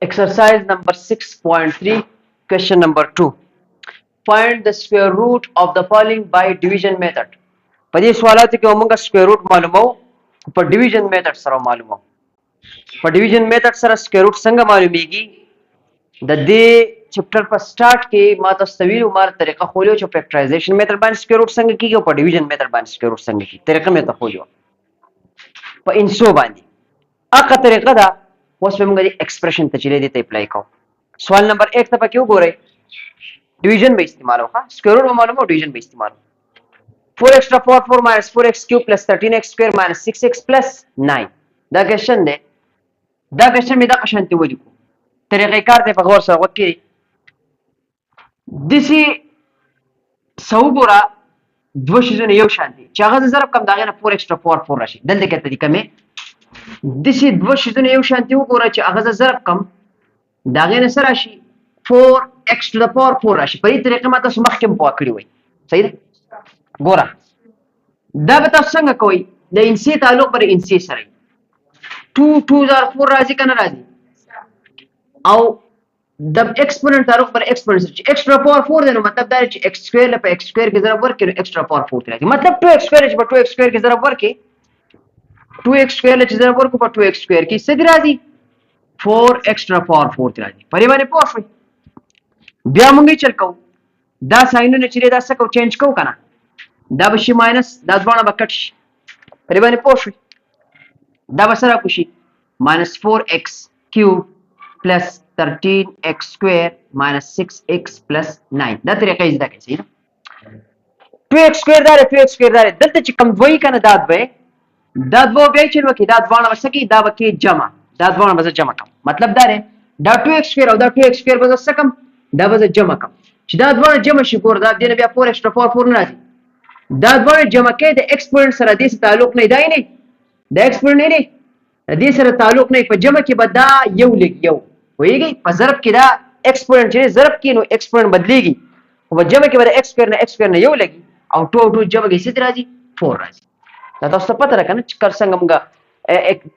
Exercise number 6.3, question number 2. Find the square root of the following by division method. په دې سوالاتو کې موږ سکوير روټ معلومو په ډیویژن میتھډ سره معلومو. په ډیویژن میتھډ سره سکوير روټ څنګه معلومیږي؟ د دې چپټر په سٹارټ کې ما تاسو ته ویلو مار طریقه خولو چې فیکټرایزیشن میتھډ باندې سکوير روټ څنګه کیږي او په ډیویژن میتھډ باندې سکوير روټ څنګه کیږي طریقه مې ته خولو په انسو باندې اقا طریقه دا اوس موږ د ایکسپریشن ته چلے دي ته اپلای کوو. سوال نمبر 1 ته پکې وګورئ ډیویژن به استعمالو ښه سکوير روټ معلومو ډیویژن به استعمالو 4x to power 4 minus 4x cube plus 13x square minus 6x plus 9 دا کوېشن دی دا کوېشن مې دا قشانتي ولیکو طریقې کار دی په غور سره وکړئ دسی سو ګوره دوه شیزونه یو شان دي چې هغه ضرب کم داغه نه 4x to power 4 راشي دلته کې طریقه مې دسی دوه شیزونه یو شان دي وګوره چې هغه ضرب کم داغه نه سره راشي 4x to the power 4 راشي په دې طریقه ما تاسو مخکې په کړی وای صحیح ده ګوره دا به تاسو څنګه کوئ د انسی تعلق پر انسی سره 2 2004 راځي کنه راځي او د ایکسپوننت تعلق پر ایکسپوننت سره ایکسترا پاور 4 دی نو مطلب دا چې x سکوير له x سکوير کې ضرب ورکړي ایکسترا پاور 4 راځي مطلب 2x سکوير چې په 2x سکوير کې ضرب ورکړي 2x سکوير له چې ضرب ورکړو په 2x سکوير کې څه راځي 4 ایکسترا پاور 4 راځي پرې باندې پوه شئ بیا موږ چل کوو دا ساينونه چې دا څه کو چینج کوو کنه دا به شي ماینس دا ځوانه به کټ شي پرې باندې پوه شئ دا به سره کوشي minus 4x cube plus 13x square minus 6x plus 9 دا طریقه یې زده کړئ صحیح ده 2x square دا 2x square دا دلته چې کم دوی کنه دا دوی دا دوه بیا چې وکي دا ځوانه وسکی دا وکي جمع دا ځوانه به جمع کوم مطلب دا دی دا 2x square او دا 2x square به څه کم دا به جمع کوم چې دا ځوانه جمع شي ګور دا دینه بیا 4x to power 4 نه راځي دا ځوانه جمع کې د ایکسپوننت سره د تعلق نه دی نه د ایکسپوننت نه د دې سره تعلق نه په جمع کې به دا یو لګ یو وایي په ضرب کې دا ایکسپوننت چې ضرب کې نو ایکسپوننت بدلیږي او په جمع کې به x سکوير نه یو لګي او 2 او 2 جمع کې څه راځي 4 راځي دا تاسو ته پته راکنه چې کار څنګه موږ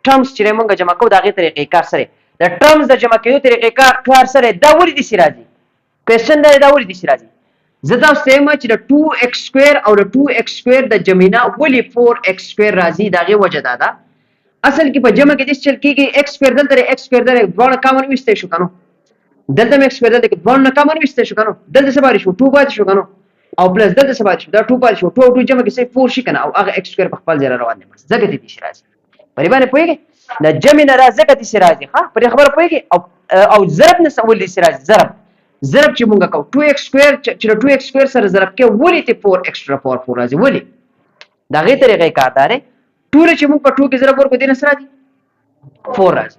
ټرمز چې موږ جمع کوو دا غي طریقې کار سره د ټرمز د جمع کېدو طریقې کار سره دا ولې دي راځي کوېشن دا ولې دي راځي زه تاسو ته وایم چې د 2x سکوير او د 2x سکوير د جمعینا ولې 4x سکوير راځي دا غي وجه دا ده اصل کې په جمع کې د چل کېږي x سکوير دلته x سکوير دلته ډول کامن وسته شو کنو دلته x سکوير دلته ډول کامن وسته شو کنو دلته څه باري شو 2 پاتې شو کنو او پلس دلته څه باري شو دا 2 پاتې شو 2 او 2 جمع کې څه 4 شي کنه او هغه x سکوير په خپل ځای روان دي بس ځکه دې شي راځي پرې باندې پوهیږي د جمع نه راځي کته شي راځي ها پرې خبره پوهیږي او ضرب نه سوال دي شي راځي ضرب چې مونږه کوو 2x سکوير چې 2x سکوير سره ضرب کې ولې ته 4 ایکسترا پاور 4 راځي ولې دا غي طریقې کار دار 2 چې مونږ په 2 کې ضرب ورکو دینه سره راځي 4 راځي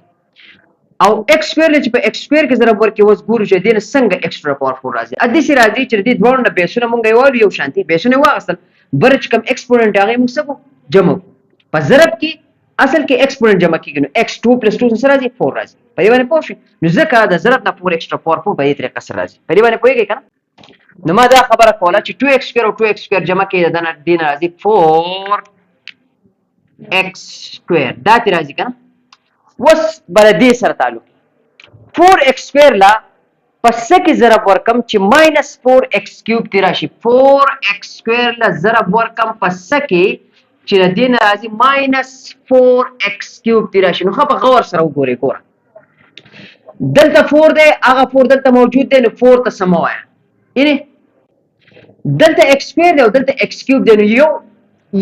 او x سکوير چې په x سکوير کې ضرب ورکو اوس ګورو چې دینه څنګه ایکسترا پاور 4 راځي ا دې سره راځي چې دې دوه نه بیسونه مونږ یو شانتي بیسونه واغسل برچ کم ایکسپوننت هغه موږ څه جمع په ضرب کې اصل کې ایکسپوننت جمع کیږي نو x2 + 2 سره راځي 4 راځي په دې باندې پوه شئ نو ځکه د ضرب نه 4 ایکسترا پاور 4 په دې طریقه سره راځي په دې باندې پوهیږئ کنه نو ما دا خبره کوله چې 2x سکوير او 2x سکوير جمع کې د نه دین راځي 4x سکوير دا تی راځي کنه وس بل دې سره تعلق 4x سکوير لا پس کې ضرب ورکم چې -4x کیوب تی راشي 4x سکوير لا ضرب ورکم پس کې چې د دین راځي -4x کیوب تی راشي نو خو په غور سره وګورئ ګوره دلته 4 دی هغه 4 دلته موجود دی نو 4 ته سموایا یعنی دلته x سکوير دی او دلته x کیوب دی نو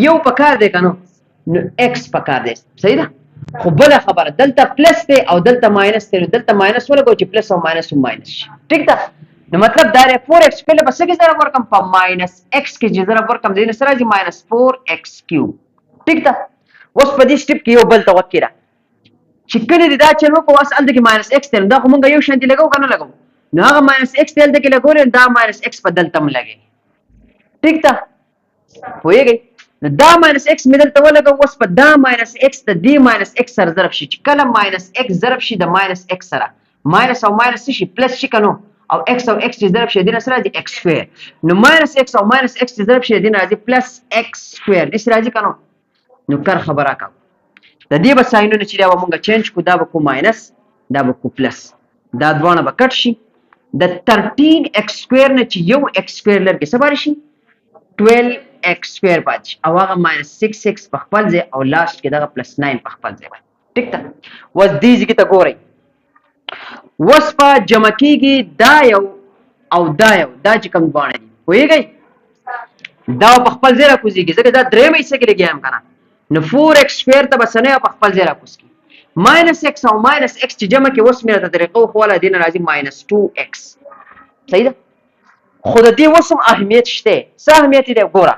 یو پکار دی کنه نو x پکار دی صحیح ده خو بل خبره دلته پلس دی او دلته ماینس دی نو دلته ماینس ولګو چې پلس او ماینس شي ټیک ده نو مطلب دا 4x سکوير په څه کې ضرب ورکم په -x کې چې ضرب ورکم دی نو سره راځي -4x کیوب ټیک ده اوس په دې سټپ کې یو بل توکل چې کله دا چې نو په اصل د کې -x ته دا کومه یو شان دی لګو کنه لګو نو هغه -x ته دلته لګول دا -x په دلته هم لګي ټیک ده وایي دا -x مدل ته ولګو اوس په دا -x د دې -x سره ضرب شي چې کله -x ضرب شي د -x سره ماینس او ماینس شي پلس شي کنو او x او x ضرب شي د سره راځي x سکوير نو -x او -x ضرب شي د راځي +x سکوير د سره راځي کنو نو کار خبره کا د دې به ساينونه چې دا مونږه چینج کو دا به کو ماینس دا به کو پلس دا دوانه به کټ شي د 13x سکوير نه چې یو x سکوير لرګي څه بار شي 12x سکوير پاتې او هغه -6x په خپل ځای او لاست کې دغه +9 په خپل ځای باندې ټیک ده وس دې ځکه ته ګورئ وس په جمع کېږي دا یو او دا یو دا چې کوم دوانه دي پوهېږئ دا په خپل ځای راکوزېږي ځکه دا درېیمه حصه کې لګیا یم که نه نو 4x سکوير ته به څه نه په خپل ځای راکوز کړي -x او -x چې جمع کې اوس مې راته طریقه وښوله دې نه راځي -2x صحیح ده خو د دې اوس هم اهمیت شته څه اهمیت دی ګوره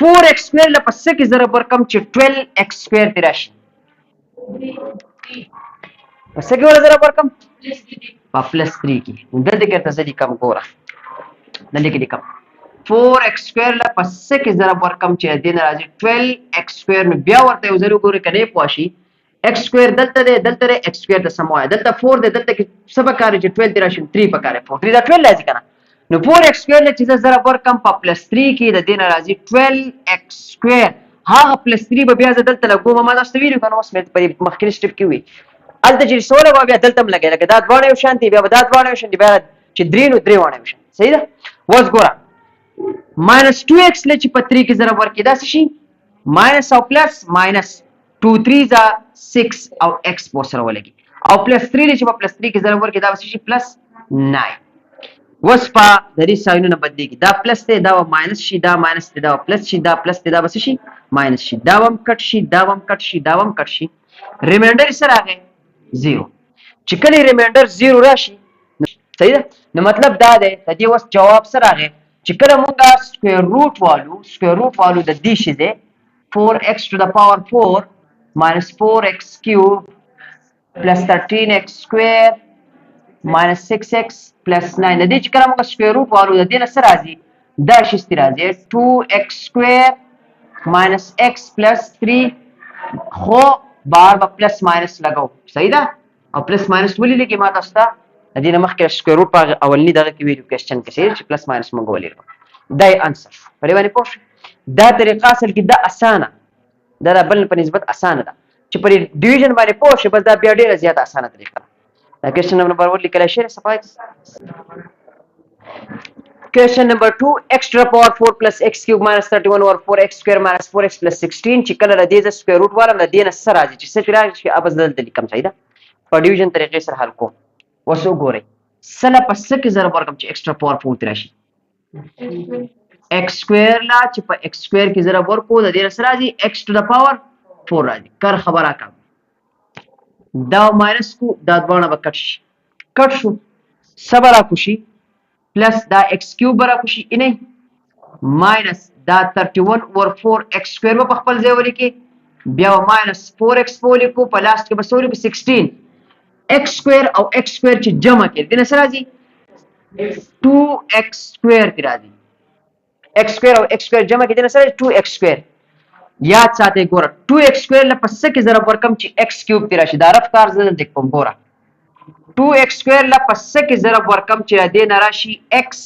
4x سکوير له په څه کې ضرب ورکړم چې 12x سکوير دې راشي په څه کې ورته ضرب ورکړم په +3 کې دلته کې ورته زه لیکم ګوره دلته کې لیکم 4x سکوير له په څه کې ضرب ورکړم چې دې نه راځي 12x سکوير نو بیا ورته یو ځل وګورئ که نه پوه شي x سکوير دلته دی دلته دی x سکوير د سم وایه دلته 4 دی دلته کې څه پکار چې 12 دی راشي 3 پکار 4 3 دا 12 راځي که نه نو 4x سکوير له چې زه ضرب ورکړم په +3 کې د دې نه راځي 12x سکوير هغه +3 به بیا زه دلته لګوم ما تاسو ته ویلي که نه اوس مې په مخکیني سټپ کې وي هلته چې څه ولګوه بیا دلته هم لګوي لکه دا دواړه یو شان دي بیا به دا دواړه یو شان دي بیا چې درې نو درې واړه یو شان صحیح ده اوس ګوره -2x له چې په 3 کې ضرب ورکړي دا څه شي ماینس او پلس ماینس 2 3 ځه 6 او x په سره ولګي او +3 له چې په +3 کې ضرب ورکړي دا څه شي +9 اوس په د دې ساینونه بدلېږي دا پلس دی دا به ماینس شي دا ماینس دی دا به پلس شي دا پلس دی دا به څه شي ماینس شي دا به هم کټ شي دا به هم کټ شي دا به هم کټ شي ریمایندر یې څه راغی 0 چې کله ریمایندر 0 راشي صحیح ده نو مطلب دا دی د دې اوس جواب څه راغی چې کله مونږ سکویر روټ والو د دې شي دی 4x to the power 4 minus 4x cube plus 13x square minus 6x plus 9 د دې چې کله موږ سکویر روټ والو د دې نه څه راځي دا شي راځي 2x square minus x plus 3 خو بار به پلس ماینس لګو صحیح ده او پلس ماینس ولې لګي ما تاسو ته د دې نه مخکې سکویر روټ په اولني دغه کې ویلو کوېسچن کې صحیح چې پلس ماینس موږ ولې دا یې انسر په دې باندې پوه دا طریقه اصل کې دا اسانه دا د بل په نسبت اسانه ده چې پر ډیویژن باندې پوه شي بس دا بیا ډیره زیاته اسانه طریقه ده کوېسچن نمبر 1 لیکل شوی صفحه Question number 2 x to the power 4 plus x cube minus 31 over 4x square minus 4x plus 16 چې کله د دې سکویر روټ والم د دې نه څه راځي چې څه راځي چې ابز دلته لیکم صحیح ده په ډیویژن طریقې سره حل کوم اوس وګورئ سله په څه کې ضرب ورکړم چې x to the power 4 راشي x سکویر لا چې په x سکویر کې ضرب ورکو د دې نه څه راځي x to the power 4 راځي کار خبره کوم دا ماینس کو دا دوانه به کټ شو صبر راکوشي پلس دا x کیوب برا کوشي انې ماینس دا 31 over 4x سکویر په خپل ځای ولیکي بیا ماینس 4x په ولیکو په لاست کې به څه ولیکو 16 x سکویر او x سکویر چې جمع کړي دنه څه راځي 2x سکویر کې راځي x سکویر او x سکویر جمع کړي دنه څه راځي 2x سکویر یاد ساتئ ګوره 2x سکویر له پس کې ضرب ورکم چې x کیوب تی راشي دا رف کار زه لیکم ګوره 2x سکویر له پس کې ضرب ورکم چې د نه راشي x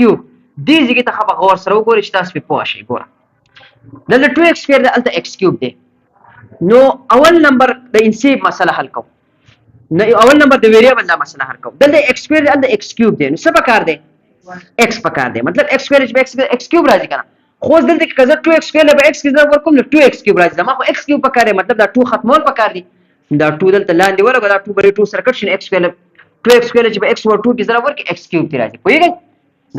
کیوب دې ځکه ته خبر غور سره وګورئ چې تاسو په پوه شئ ګوره دلته 2x سکویر د الته x کیوب دی نو اول نمبر د انسیب مسله حل کوم نو اول نمبر د ویریبل دا مسله حل کوم دلته x سکویر د الته x کیوب دی نو څه پکار دی x پکار دی مطلب x سکویر چې x کیوب راځي کنه خو دلته کې کزه 2x سکویر له x کې ضرب ورکوم نو 2x کیوب راځي ما خو x کیوب پکار دی مطلب دا 2 ختمول پکار دی دا 2 دلته لاندې ورغه دا 2 بری 2 سرکټ شین x سکویر 2x سکویر چې په x over 2 کې ضرب ورکړي x کیوب تی راځي پوهیږئ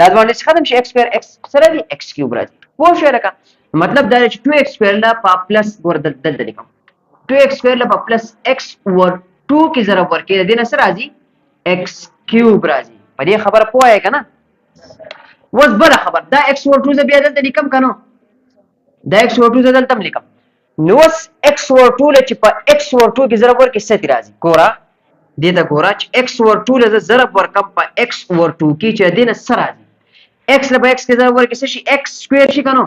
دا باندې ختم شي x سکویر x سره دی x کیوب راځي پوه شئ لکه مطلب دا چې 2x سکویر لا په پلس ور دلته لیکم 2x سکویر لا په پلس x over 2 کې ضرب ورکړي د دې نه سره راځي x کیوب راځي په دې خبره پوهه کنه وس بل خبر دا x over 2 بیا دلته لیکم کنه دا x over 2 دلته لیکم نو وس x over 2 چې په x over 2 کې ضرب ورکړي څه تی راځي ګوره دې ته ګوره چې x over 2 له ضرب ورکم په x over 2 کې چې دې نه سره راځي x له په x کې ضرب ورکړي څه شي x سکوير شي کنه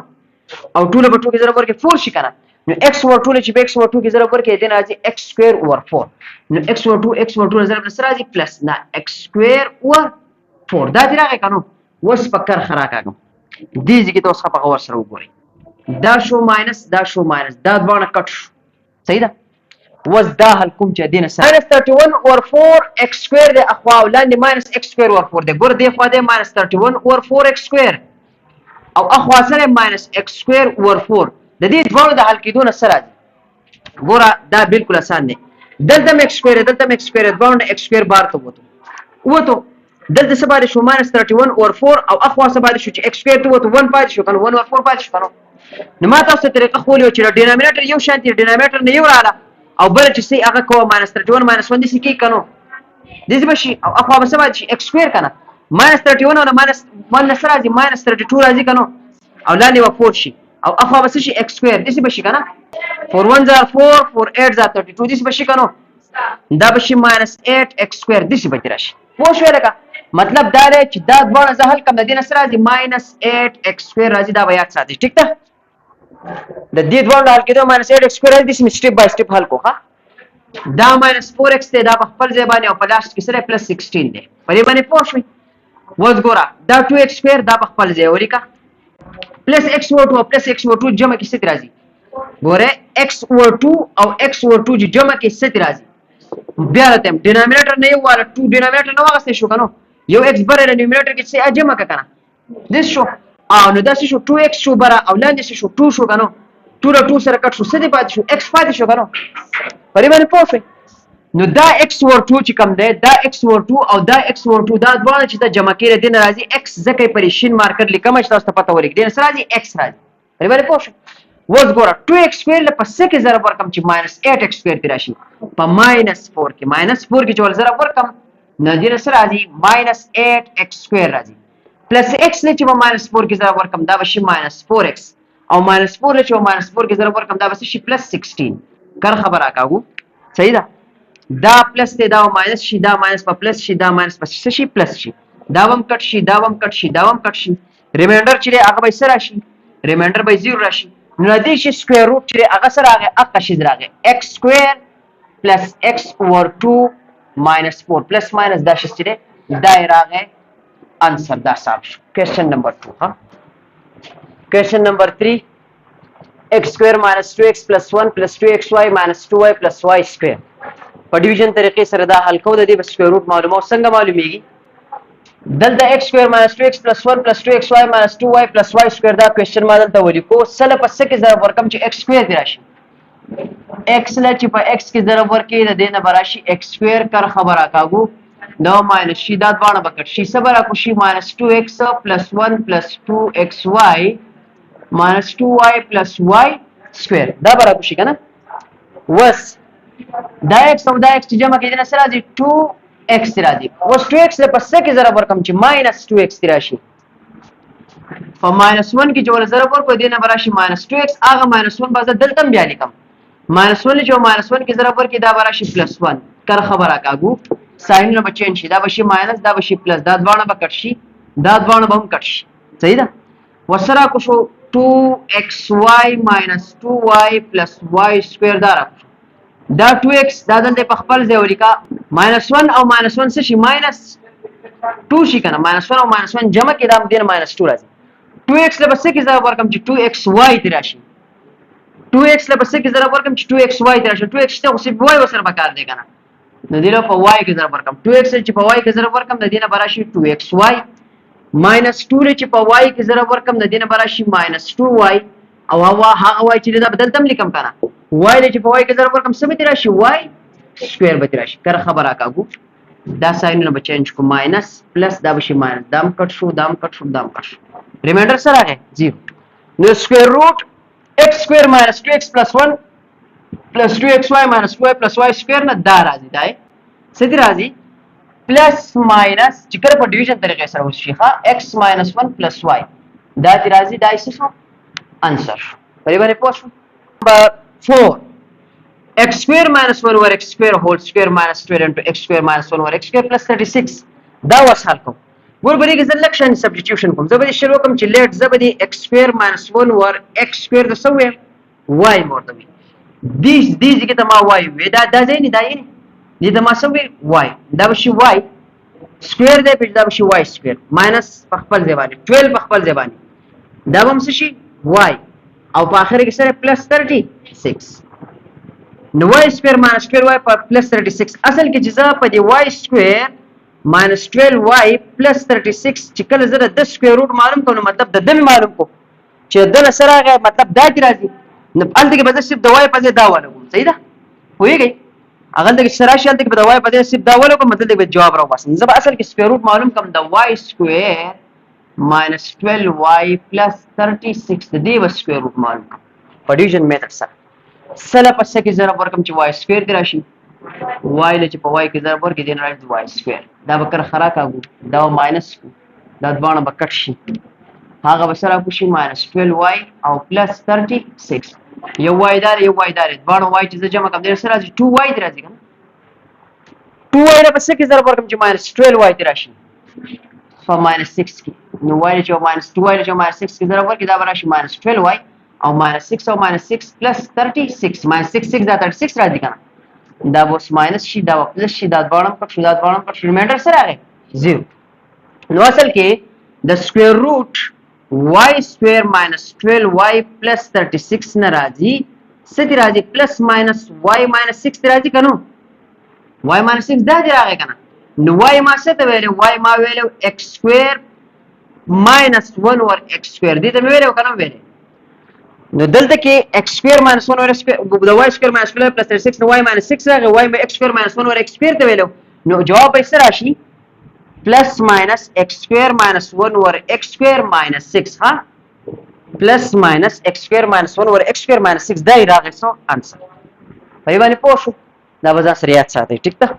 او 2 له په 2 کې ضرب ورکړي 4 شي کنه نو x over 2 چې په x over 2 کې ضرب ورکړي دې نه راځي x سکوير over 4 نو x over 2 ضرب سره راځي پلس نه x سکوير over 4 دا دې راغی کنه وس پکر خراکاګم دې ځکه تاسو په غور سره وګورئ دا شو ماینس دا شو ماینس دا دوانه کټ شو صحیح ده وز دا حل کوم چې دینه سره -31 اور 4 x سکوير د اخوا ولاندې -x سکوير اور 4 دی ګور دی خوا دی -31 اور 4 x سکوير او اخوا سره -x سکوير اور 4 د دې دوه د حل کېدو نه سره ګوره دا بالکل آسان دی دلته x سکوير دلته x سکوير دوه x سکوير بار ته وته دلته څه باندې شو -31 اور 4 او اخوا څه باندې شو چې x سکوير ته وته 1 پاتې شو کنه 1 اور 4 پاتې شو کنه نو ما تاسو ته طریقه خو لیو چې ډینامینیټر یو شانتي ډینامینیټر نه یو رااله او بل چې سي هغه کوه -31 -1 دي سکی کنو دې بشي او اخوا به څه باندې شي x سکوير کنه -31 او -1 سره راځي -32 راځي کنو او لاندې و 4 شي او اخوا به څه شي x سکوير دې بشي کنه 4 1 are 4 4 8 are 32 دې بشي کنو دا بشي -8 x سکوير دې بچی راشي پوه شو لکه مطلب دا دی چې دا دوه زه حل کوم د دې نه سره راځي -8 x سکوير راځي دا به یاد ساتئ ټیک ده د دې دوه حل کېدو -8 x سکوير راځي د سټیپ بای سټیپ حل کوه دا -4x دی دا په خپل ځای باندې او په لاست کې سره +16 دی په دې باندې پوه شئ وز ګوره دا 2x سکوير دا په خپل ځای ولیکه +x اور 2 +x اور 2 جمع کې څه راځي ګوره x اور 2 او x اور 2 جمع کې څه راځي بیا راته ډینامینیټر نه یو والا 2 ډینامینیټر نو واغسته شو کنه یو x بره ډینامینیټر کې څه جمع کنه دې شو او نو دا څه شو 2x شو بره او لاندې څه شو 2 شو کنه 2 له 2 سره کټ شو څه دی پاتې شو x پاتې شو کنه پرې باندې پوه نو دا x اور 2 چې کوم دی دا x اور 2 او دا x اور 2 دا دواړه چې دا جمع کړي دي نه راځي x ځکه پریشین مارکر لیکم چې تاسو ته پته ولګي دي نه راځي x راځي پرې باندې پوه وز ګوره 2x سکوير له پسې کې ضرب ورکم چې -8x سکوير تی راشي په -4 کې -4 کې چې ضرب ورکم نو دې سره راځي -8x سکوير راځي پلس x نه چې په -4 کې ضرب ورکم دا به شي -4x او -4 له چې په -4 کې ضرب ورکم دا به شي +16 کار خبره کاغو صحیح ده دا پلس دی دا ماینس شي دا ماینس په پلس شي دا ماینس په شي پلس شي دا هم کټ شي دا هم کټ شي دا هم کټ شي ریمایندر چې هغه به سره راشي ریمایندر به 0 راشي نو دې شي سکوير روټ چې هغه سره هغه اقا شي راغی x سکوير پلس x اور 2 -4 پلس ماینس دا شي چې دا راغی انسر دا صاحب شو کوېسچن نمبر 2 ها کوېسچن نمبر 3 x سکوير -2x + 1 + 2xy - 2y + y سکوير په ډیویژن طریقې سره دا حل کوو د دې سکوير روټ معلومه څنګه معلومیږي دلته x سکوير -2x + 1 + 2xy - 2y + y سکوير دا کوېسچن ما دلته ولیکو سله په څه کې ضرب ورکم چې x سکوير دی راشي x له چې په x کې ضرب ورکې د دې نه براشي x سکوير کر خبره کاغو نو ماینس شي دا دواړه بکټ شي صبر کو شي -2x + 1 + 2xy - 2y + y سکوير دا برابر شي کنه وس دا x او دا x چې جمع کېدل سره راځي 2x راځي اوس 2x له پسې کې ضرب ورکم چې -2x راشي په -1 کې چې ول ضرب ورکو دینه براشي -2x هغه -1 بازه دلته بیا لیکم -1 چې -1 کې ضرب ورکې دا براشي +1 کر خبره کاغو ساين نه بچین شي دا بشي ماینس دا بشي پلس دا دواړه به کټ شي دا دواړه به هم کټ شي صحیح ده وسره کو شو 2xy - 2y + y سکوير دا راکو دا 2x دا دلته په خپل ځای ولیکا -1 او -1 څه شي -2 شي کنه -1 او -1 جمع کې دا دین -2 راځي 2x له بس کې ضرب ورکم چې 2xy تی راشي 2x له بس کې ضرب ورکم چې 2xy تی راشي 2x ته اوسې y وسره پکار دی کنه نو دله په y کې ضرب ورکم 2x چې په y کې ضرب ورکم د دینه براشي 2xy -2 چې په y کې ضرب ورکم د دینه براشي -2y او هغه y چې دا بدل تم لیکم کنه y چې په y کې ضرب ورکم سمې راشي y سکوير به راشي کر خبره کاغو دا ساين نه بچینج کو ماینس پلس دا بشي ماینس دام کټ شو دام کټ شو دام کټ شو ریمایندر سره راغی 0 نو سکوير روټ x سکوير - 2x + 1 + 2xy - 2y + y سکوير نه دا راځي دا څه راځي پلس ماینس چې کله په ډیویژن طریقې سره وشي ښا x - 1 + y دا راځي دا څه شو انسر په دې باندې پوښتنه نمبر 4 x square minus 1 over x square whole square minus 2 into x square minus 1 over x square plus 36 دا وسحل کوم ور بری کې سلیکشن سبسټیټیوشن کوم زبر شروع کوم چې لیټ زبر x square minus 1 over x square د سوې y مرته وي دې کې ته ما y وې دا ځای نه دا یې دې ته ما سوې y دا بشي y square دې په دا بشي y square minus په خپل ځای باندې 12 په خپل ځای باندې دا هم څه شي y او په اخر کې سره plus 36 نو y سکوير ماینس 12y پلس 36 اصل کې چې زه په دې y سکوير ماینس 12y پلس 36 چې کله زه د سکوير روټ معلوم کوم مطلب د دم معلوم کوم چې د سره راغی مطلب دا کې راځي نو الته کې به زه صرف د y په ځای دا ولګوم صحیح ده وایي هغه د سراشي الته کې به د y په ځای صرف دا ولګوم مطلب د جواب راو بس زه به اصل کې سکوير روټ معلوم کوم د y سکوير ماینس 12y پلس 36 د دې سکوير روټ معلوم کوم په ډیویژن میتھډ سره سره پس کې ضرب ورکم چې y سکوير دی راشي y له چې په y کې ضرب ورکې دی نه راځي y سکوير دا به کر خرا کاغو دا ماینس دا دوانه به کټ شي هغه به سره کوشي ماینس 12y او پلس 36 یو y دار دوانه y چې جمع کوم دی سره راځي 2y دی راځي کنه 2y له پس کې ضرب ورکم چې ماینس 12y دی راشي په ماینس 6 کې نو y چې ماینس 2y له چې ماینس 6 کې ضرب ورکې دا به راشي ماینس 12y او minus 6 او minus 6 plus 36 minus 6 دا 36 راځي کنه دا بس minus شي دا پلس شي دا دوړم پر شي دا دوړم پر ریمایندر سره راغی 0 نو اصل کې د سکوير روټ y سکوير minus 12y plus 36 نه راځي ستې راځي plus minus y minus 6 راځي کنه y minus 6 دا دی راغی کنه نو y ما څه ته ویلو y ما ویلو x سکوير minus 1 over x سکوير دې ته ویلو کنه ویلو نو دلته کې x سکوير ماینس 1 اور x د y سکوير ماینس 12 پلس 36 نو y ماینس 6 راغی y به x سکوير ماینس 1 اور x سکوير ته ویلو نو جواب به سره راشي پلس ماینس x سکوير ماینس 1 اور x سکوير ماینس 6 ها پلس ماینس x سکوير ماینس 1 اور x سکوير ماینس 6 دا راغی سو انسر په باندې پوه شو دا وځه سره یاد ساتئ ټیک ده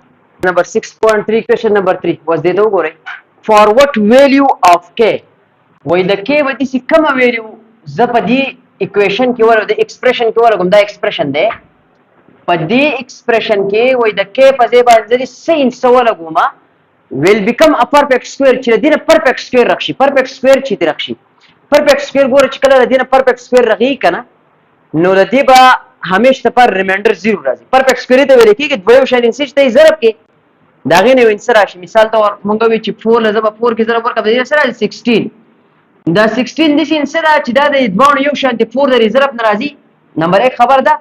نمبر 6.3 کوېشن نمبر 3 واز دې ته وګورئ فار وات ویلیو اف k وای د k وتی څه کوم ویلیو ز په دې equation کې ورته د expression کې ورغم دا expression ده په دې expression کې وای د k په ځای باندې sin سوال غوما will become a perfect square چې دینه perfect square رخصي perfect square چې رخصي perfect square ګوره چې کله دینه perfect square رغی کنه نو د دې با همیشه پر ریمایندر 0 راځي perfect square ته ویل کېږي دوه شاید انسج ته ضرب کې دا غینه وینسر راشي مثال ته مونږ وی چې 4 لزم 4 کې ضرب ورکړه د سره 16 دا 16 د سین سره چې دا د دوه یو شان د 4 د ریزرف ناراضي نمبر 1 خبر ده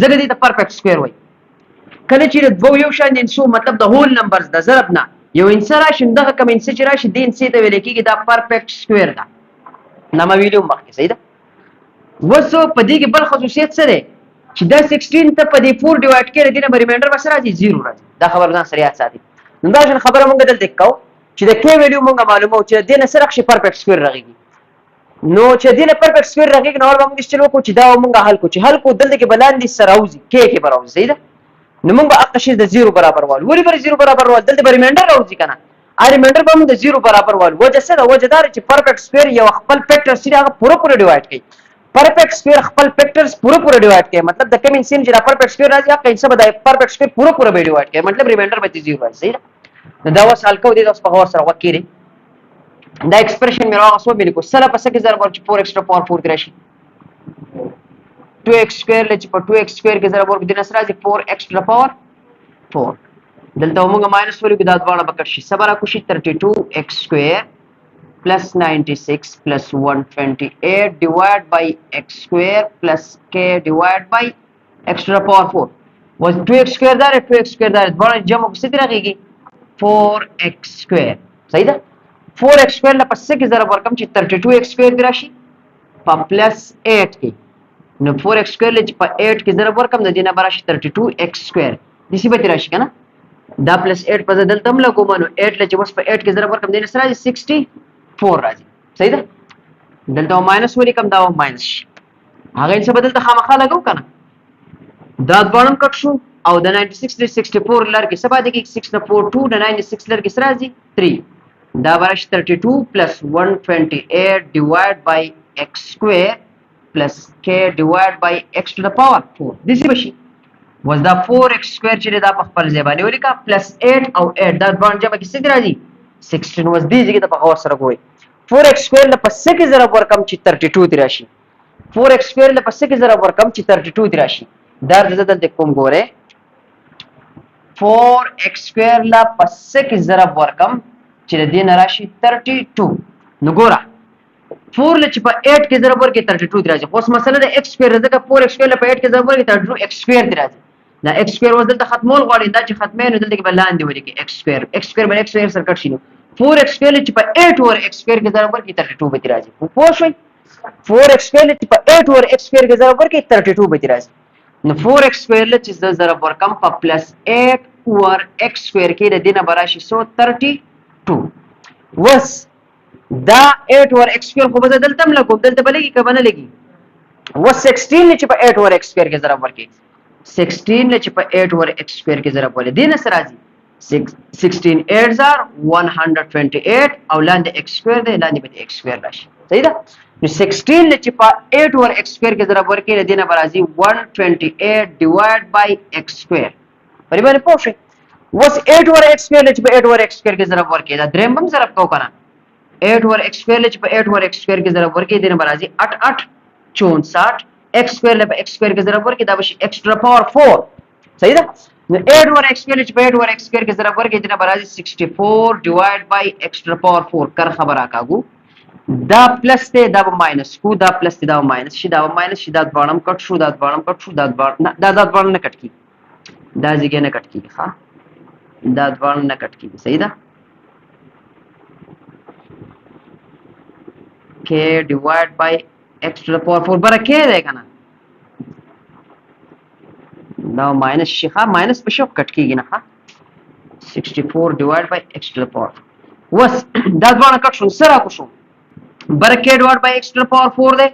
زګ دي ته پرفیکټ سکوير وای کله چې د دوه یو شان د انسو مطلب د هول نمبرز د ضرب نه یو انسر راشي دغه کوم انسر چې راشي د انسې ته ویل کېږي دا پرفیکټ سکوير ده نامه ویلو مخکې صحیح ده وسو په دې کې بل خصوصیت څه ده چې دا 16 ته په دې 4 ډیوایډ کړي دینه ریمایندر بس راځي 0 راځي دا خبر ځان سره یاد ساتي نو دا خبره مونږ دلته کوو چې د k ویلیو مونږ معلومه چې دینه سره شي پرفیکټ سکوير راغلی نو چې دینه پرفیکټ سکوير راغلی نو موږ چې وکړو چې دا موږ حل کو چې حل کو دلته کې بلاندې سراوزي k کې براوزي صحیح ده نو موږ به اقشي د 0 برابر وال ولی بر 0 برابر وال دلته به ریمایندر راوځي کنه ا ریمایندر به موږ د 0 برابر وال وجه څه ده وجه دار چې پرفیکټ سکوير یو خپل فیکټر سره پوره ډیوایډ کړي پرفیکټ سکوير خپل فیکټرز پوره ډیوایډ کړي مطلب د کوم انسان چې پرفیکټ سکوير راځي هغه څه به د پرفیکټ سکوير پوره ډیوایډ کړي مطلب ریمایندر به 0 راځي صحیح ده دا وسال کو دي تاسو په هوښ سره وکړي دا ایکسپریشن مې راغوسو مې کو سره پس کې ضرب ورچ 4x پاور 4 کې راشي 2x سکوير لچ په 2x سکوير کې ضرب ورک د نس راځي 4x پاور 4 دلته موږ ماینس ورکو دا دواړه بکټ شي صبر کو شي 32x سکوير plus 96 plus 128 divided by x square plus k divided by x to the power 4 was 2x square دار 2x square دار دواړه جمع کو ستې راغيږي 4x square صحیح ده 4x square له پس کې ضرب ورکم چې 32x square دی راشي په پلس 8 کې نو 4x square له چې په 8 کې ضرب ورکم د دې نه براشي 32x square دسی به راشي کنه دا پلس 8 په ځدل تم له کوم نو 8 له چې بس په 8 کې ضرب ورکم د نه سره 64 راځي صحیح ده دلته ماینس ولې کم دا ماینس شي هغه څه بدل ته خامخا لګاو کنه دا دوړم کټ شو او د 96 ل 64 لر کې سبا د 6 نه 4 2 د 96 لر کې سره راځي 3 دا برش 32 plus 128 divided by x square plus k divided by x to the power 4 this is was the 4x square چې دا په خپل ځای باندې ولیکا plus 8 او 8 دا باندې جمع کې څه راځي 16 was دې چې په هوا سره کوی 4x square له پس کې ضرب ورکم چې 32 دی راشي 4x square له پس کې ضرب ورکم چې 32 دی راشي دا دلته کوم ګوره 4x square له پس کې ضرب ورکم چې د دې راشي 32 نو ګوره 4 لچ په 8 کې ضرب ورکې 32 دی راځي اوس مسله د x سکوير ځکه 4x سکوير په 8 کې ضرب ورکې 32x سکوير دی راځي دا x سکوير وزل ته ختمول غواړي دا چې ختمې نو دلته کې بلاندې ولیکي x سکوير باندې x سکوير سره کټ شي نو 4x سکوير چې په 8 اور x سکوير کې ضرب ورکړي 32 به راځي پوه شئ 4x سکوير چې په 8 اور x سکوير کې ضرب ورکړي 32 به راځي نو 4x سکوير چې ضرب ورکم په پلس 8 اور x سکوير کې د دینه براشي 132 وس دا 8 اور x سکوير خو به دلته هم لګو دلته بلګي کبه نه لګي وس 16 چې په 8 اور x سکوير کې ضرب ورکړي 16 چې په 8 اور x سکوير کې ضرب ولې دینه سره راځي 16 8 are 128 او لاندې x سکوير دی لاندې به x سکوير راشي صحیح ده نو 16 چې په 8 اور x سکوير کې ضرب ورکړي دینه برازي 128 ډیوایډ بای x سکوير پرې باندې پوه شئ وس 8 اور x سکوير چې په 8 اور x سکوير کې ضرب ورکړي دا دریم هم ضرب کو کنه 8 اور x سکوير چې په 8 اور x سکوير کې ضرب ورکړي دینه برازي 8 8 64 x سکوير له x سکوير کې ضرب ورکړي دا به شي x to the power 4 صحیح ده نو 8 اور x سکوير چې په 8 اور x سکوير کې ضرب ورکړي دینه برازي 64 ډیوایډ بای x to the power 4 کر خبره کاغو دا پلس ته دا ماینس کو دا پلس ته دا ماینس شي دا ماینس شي دا بارم کټ شو دا بارم کټ شو دا بار دا بارم نه کټ کی دا ځګه نه کټ کی ها دا بارم نه کټ کی صحیح ده k divided by x to the power 4 بره کې ده کنه دا ماینس شي ها ماینس په شو کټ کیږي نه ها 64 divided by x to the power وس دا بارم کټ شو سره کو شو برکه ډوټ بای x to the power 4 ده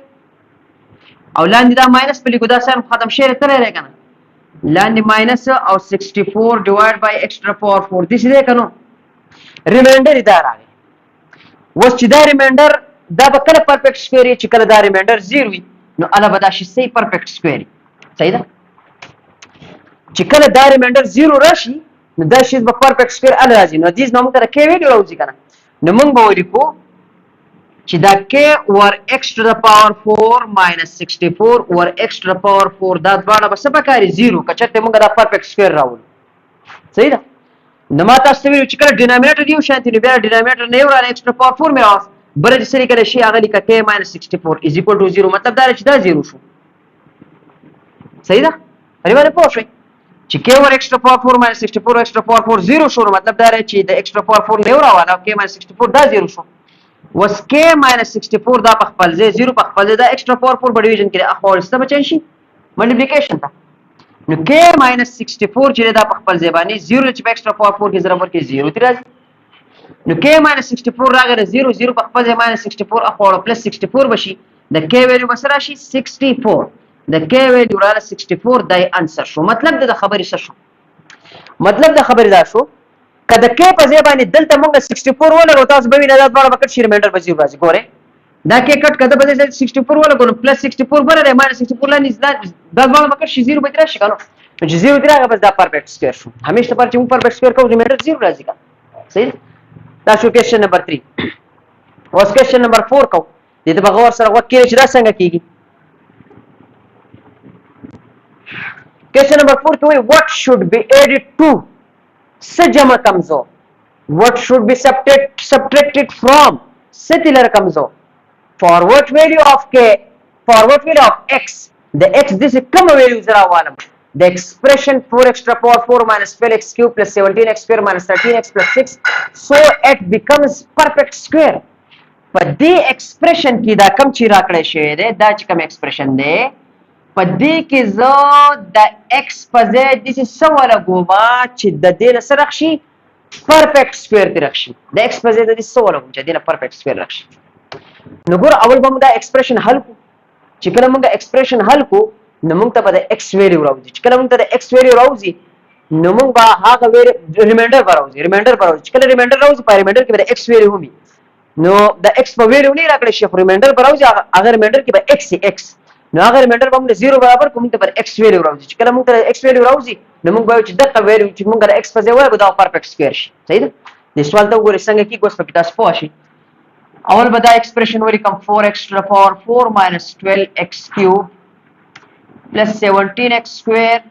او لاندې دا ماینس په لیکو دا سم ختم شي تر لري کنه لاندې ماینس او 64 ډیوایډ بای x to the power 4 دې څه ده کنه ریمایندر دا راغی وس چې دا ریمایندر دا به کله پرفیکټ سکوير چې کله دا ریمایندر 0 وي نو الا به دا شي صحیح پرفیکټ سکوير صحیح ده چې کله دا ریمایندر 0 راشي نو دا شي به پرفیکټ سکوير ال راځي نو دې نو موږ ته کې ویډیو راوځي کنه نو موږ به ولیکو چې دا k over x to the power 4 minus 64 over x to the power 4 دا دواړه به څه پکاري 0 کچته موږ دا پرفیکټ سکوير راوړو صحیح ده نو ما تاسو ویل چې کله ډینامینیټر یو شانتي نو بیا ډینامینیټر نه ورانه x to the power 4 مې راوس بل چې سری کله شي هغه لیکه k minus 64 is equal to 0 مطلب دا چې دا 0 شو صحیح ده پرې باندې پوه شئ چې k over x to the power 4 minus 64 x to the power 4 0 شو مطلب دا چې د x to the power 4 نه وراواله k minus 64 دا 0 شو وس k minus 64 دا په خپل ځای 0 په خپل ځای دا x to the power 4 په ډیویژن کې اخوال څه بچی شي ملټیپلیکیشن ته نو k minus 64 چې دا په خپل ځای باندې 0 چې x to the power 4 کې ضرب ورکړي 0 تر راځي نو k minus 64 راغله 0 0 په خپل ځای minus 64 اخوال پلس 64 بشي د k ویلیو بس راشي 64 د k ویلیو راغله 64 دای انسر شو مطلب د خبرې څه شو مطلب د خبرې دا شو کله کې په ځای باندې دلته موږ 64 ولګو تاسو به وینئ دا ډول وکړ شي ریمایندر به 0 راځي ګوره دا کې کټ کده په ځای 64 ولګو نو پلس 64 بره ماینس 64 لاندې دا ډول وکړ شي 0 به راشي کنه چې 0 راغی بس دا پرفیکټ سکوير شو همیشه پر چې موږ پرفیکټ سکوير کوو ریمایندر 0 راځي کا صحیح دا شو کوېشن نمبر 3 اوس کوېشن نمبر 4 کو دې ته بغور سره وکړي چې دا څنګه کیږي کوېشن نمبر 4 کې وایي what should be added to سجمع کمزو what should be subtracted from ستلر کمزو forward value of k forward value of x the x this کوم value زرا والم the expression 4x to the power 4 minus 12x cube plus 17x square minus 13x plus 6 so it becomes perfect square په دې expression کې دا کم چې راکړی شوی دی دا چې کوم expression دی په دې کې زه د x په ځای د څه سوال کوما چې د دې سره راشي پرفیکټ سکوير دی راشي د x په ځای د دې سوال کوم چې د پرفیکټ سکوير راشي نو ګور اول به موږ دا ایکسپریشن حل کو چې کله موږ ایکسپریشن حل کو نو موږ ته به د x ویلیو راوځي چې کله موږ ته د x ویلیو راوځي نو موږ به هغه ریمایندر راوځي چې کله ریمایندر راوځي په ریمایندر کې به د x ویلیو همي نو د x په ویلیو نه راکړي شي ریمایندر راوځي هغه ریمایندر کې به x نو هغه ریمایندر به موږ 0 برابر کوم ته پر x ویلیو راوځي چې کله موږ ته x ویلیو راوځي نو موږ به چې دغه ویلیو چې موږ د x په ځای وایو دا پرفیکټ سکوير شي صحیح ده د سوال ته وګورئ څنګه کې کوس په تاسو پوه شئ اول به دا ایکسپریشن ولیکم 4x to the power 4 minus 12x cube plus 17x square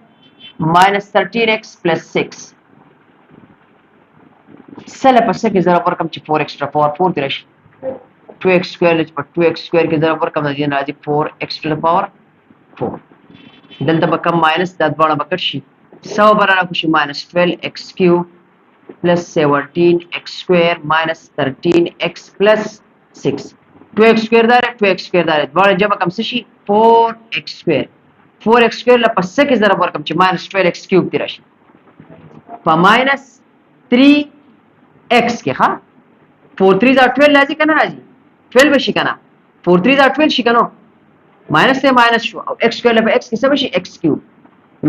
minus 13x plus 6 سره پس کې ضرب ورکم چې 4x to the power 4 دی راشي 2x square لچ په 2x square کې ضرب ورکم د دې راځي 4x to the power 4 دلته به کم ماینس د دوه بکټ شي 100 برابر شي minus 12x cube plus 17x square minus 13x plus 6 2x square دار 2x square دار دوړ جمع کم څه شي 4x square 4x square لا پس کې ضرب ورکم چې minus 12x cube دی راشي په minus 3x کې ها 4 3 دا 12 راځي کنه راځي 12 بشي کنه 4 3 دا 12 شي کنه minus ته minus شو او x square لا په x کې څه بشي x cube